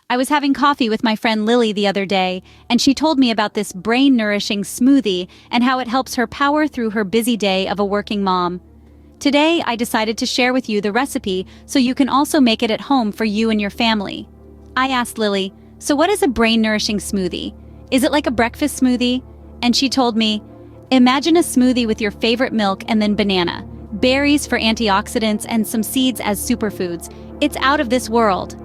I was having coffee with my friend Lily the other day, and she told me about this brain-nourishing smoothie and how it helps her power through her busy day of a working mom. Today, I decided to share with you the recipe so you can also make it at home for you and your family. I asked Lily, "So what is a brain-nourishing smoothie? Is it like a breakfast smoothie?" And she told me, "Imagine a smoothie with your favorite milk and then banana, berries for antioxidants, and some seeds as superfoods. It's out of this world."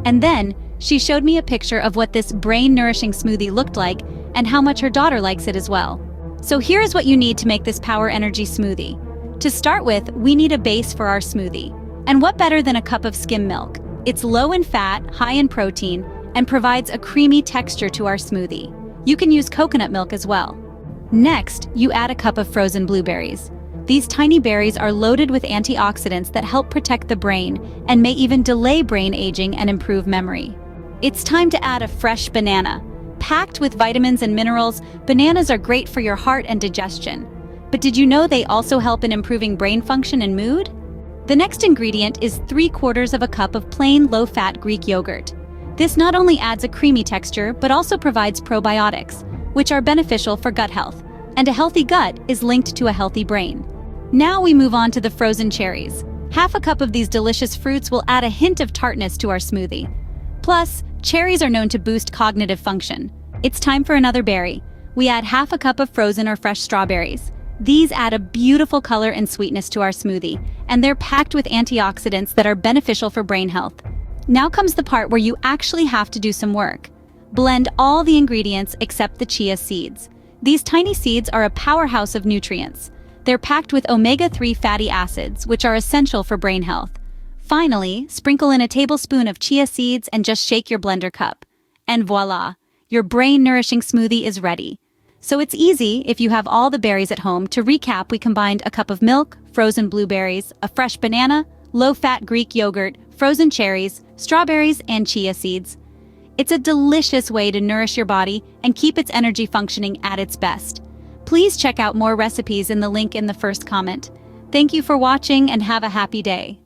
And then, she showed me a picture of what this brain-nourishing smoothie looked like and how much her daughter likes it as well. So here's what you need to make this power energy smoothie. To start with, we need a base for our smoothie. And what better than a cup of skim milk? It's low in fat, high in protein, and provides a creamy texture to our smoothie. You can use coconut milk as well. Next, you add a cup of frozen blueberries. These tiny berries are loaded with antioxidants that help protect the brain and may even delay brain aging and improve memory. It's time to add a fresh banana. Packed with vitamins and minerals, bananas are great for your heart and digestion. But did you know they also help in improving brain function and mood? The next ingredient is 3/4 of a cup of plain low-fat Greek yogurt. This not only adds a creamy texture, but also provides probiotics, which are beneficial for gut health. And a healthy gut is linked to a healthy brain. Now we move on to the frozen cherries. Half a cup of these delicious fruits will add a hint of tartness to our smoothie. Plus, cherries are known to boost cognitive function. It's time for another berry. We add half a cup of frozen or fresh strawberries. These add a beautiful color and sweetness to our smoothie, and they're packed with antioxidants that are beneficial for brain health. Now comes the part where you actually have to do some work. Blend all the ingredients except the chia seeds. These tiny seeds are a powerhouse of nutrients. They're packed with omega-3 fatty acids, which are essential for brain health. Finally, sprinkle in a tablespoon of chia seeds and just shake your blender cup. And voila, your brain-nourishing smoothie is ready. So it's easy if you have all the berries at home. To recap, we combined a cup of milk, frozen blueberries, a fresh banana, low-fat Greek yogurt, frozen cherries, strawberries, and chia seeds. It's a delicious way to nourish your body and keep its energy functioning at its best. Please check out more recipes in the link in the first comment. Thank you for watching and have a happy day.